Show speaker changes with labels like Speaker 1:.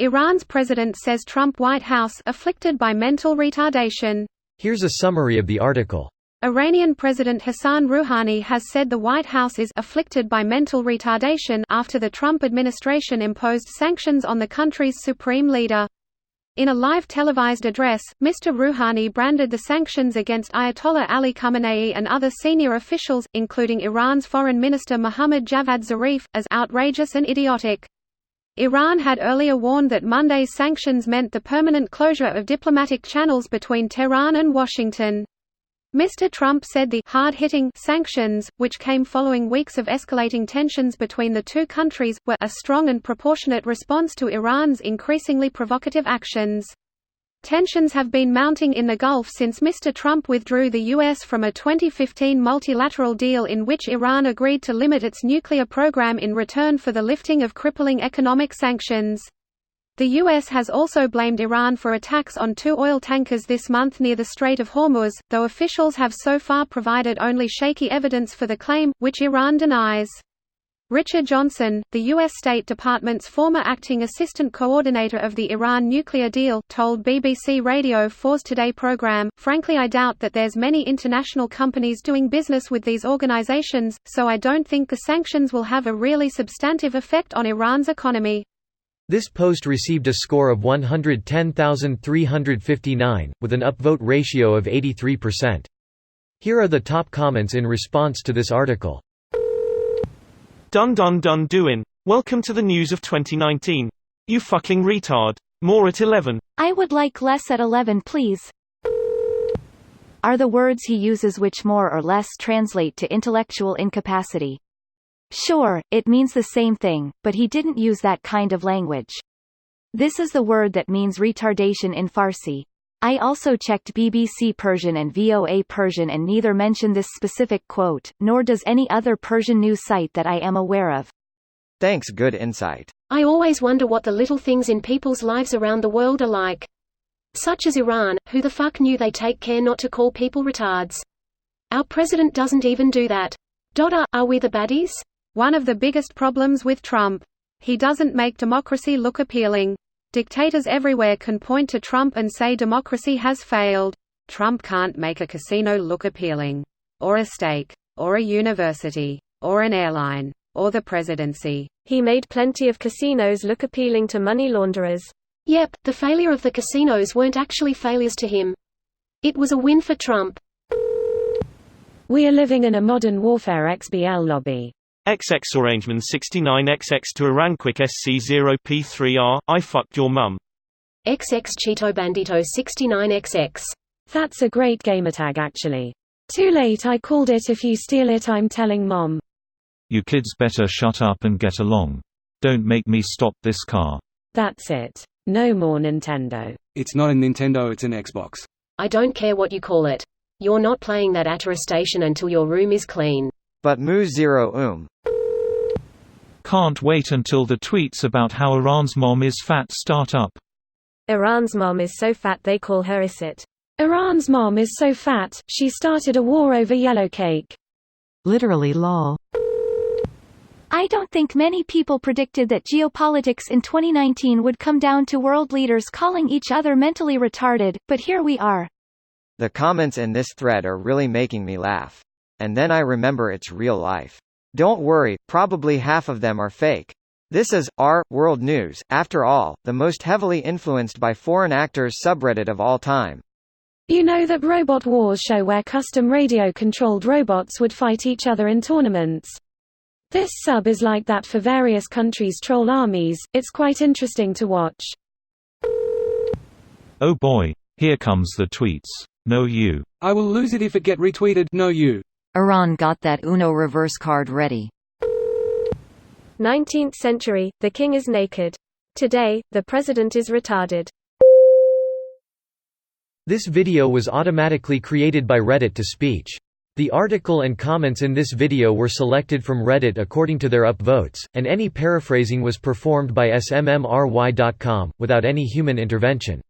Speaker 1: Iran's president says Trump White House afflicted by mental retardation.
Speaker 2: Here's a summary of the article.
Speaker 1: Iranian President Hassan Rouhani has said the White House is afflicted by mental retardation after the Trump administration imposed sanctions on the country's supreme leader. In a live televised address, Mr. Rouhani branded the sanctions against Ayatollah Ali Khamenei and other senior officials, including Iran's Foreign Minister Mohammad Javad Zarif, as outrageous and idiotic. Iran had earlier warned that Monday's sanctions meant the permanent closure of diplomatic channels between Tehran and Washington. Mr. Trump said the hard-hitting sanctions, which came following weeks of escalating tensions between the two countries, were a strong and proportionate response to Iran's increasingly provocative actions. Tensions have been mounting in the Gulf since Mr. Trump withdrew the U.S. from a 2015 multilateral deal in which Iran agreed to limit its nuclear program in return for the lifting of crippling economic sanctions. The U.S. has also blamed Iran for attacks on 2 oil tankers this month near the Strait of Hormuz, though officials have so far provided only shaky evidence for the claim, which Iran denies. Richard Johnson, the U.S. State Department's former acting assistant coordinator of the Iran nuclear deal, told BBC Radio 4's Today program, "Frankly, I doubt that there's many international companies doing business with these organizations, so I don't think the sanctions will have a really substantive effect on Iran's economy."
Speaker 2: This post received a score of 110,359, with an upvote ratio of 83%. Here are the top comments in response to this article.
Speaker 3: Dun dun dun doin'. Welcome to the news of 2019. You fucking retard. More at 11.
Speaker 4: I would like less at 11 please. Are the words he uses which more or less translate to intellectual incapacity. Sure, it means the same thing, but he didn't use that kind of language. This is the word that means retardation in Farsi. I also checked BBC Persian and VOA Persian and neither mention this specific quote, nor does any other Persian news site that I am aware of.
Speaker 5: Thanks, good insight.
Speaker 6: I always wonder what the little things in people's lives around the world are like. Such as Iran, who the fuck knew they take care not to call people retards? Our president doesn't even do that. Are we the baddies?
Speaker 1: One of the biggest problems with Trump. He doesn't make democracy look appealing. Dictators everywhere can point to Trump and say democracy has failed. Trump can't make a casino look appealing. Or a steak. Or a university. Or an airline. Or the presidency.
Speaker 7: He made plenty of casinos look appealing to money launderers.
Speaker 6: Yep, the failure of the casinos weren't actually failures to him. It was a win for Trump.
Speaker 7: We are living in a modern warfare XBL lobby.
Speaker 3: XX Orangeman 69XX to Iran Quick SC0P3R, I fucked your mum.
Speaker 6: XX Cheeto Bandito 69XX.
Speaker 7: That's a great gamertag actually. Too late, I called it. If you steal it, I'm telling mom.
Speaker 8: You kids better shut up and get along. Don't make me stop this car.
Speaker 7: That's it. No more Nintendo.
Speaker 9: It's not a Nintendo, it's an Xbox.
Speaker 6: I don't care what you call it. You're not playing that attestation until your room is clean.
Speaker 5: But mu zero
Speaker 8: Can't wait until the tweets about how Iran's mom is fat start up.
Speaker 7: Iran's mom is so fat they call her Isit.
Speaker 10: Iran's mom is so fat, she started a war over yellow cake.
Speaker 11: Literally lol.
Speaker 4: I don't think many people predicted that geopolitics in 2019 would come down to world leaders calling each other mentally retarded, but here we are.
Speaker 5: The comments in this thread are really making me laugh. And then I remember it's real life. Don't worry, probably half of them are fake. This is r World News, after all, the most heavily influenced by foreign actors subreddit of all time.
Speaker 10: You know that Robot Wars show where custom radio-controlled robots would fight each other in tournaments? This sub is like that for various countries' troll armies. It's quite interesting to watch.
Speaker 8: Oh boy, here comes the tweets. No you.
Speaker 9: I will lose it if it get retweeted. No you.
Speaker 11: Iran got that Uno reverse card ready.
Speaker 7: 19th century, the king is naked. Today, the president is retarded.
Speaker 2: This video was automatically created by Reddit to speech. The article and comments in this video were selected from Reddit according to their upvotes, and any paraphrasing was performed by smmry.com, without any human intervention.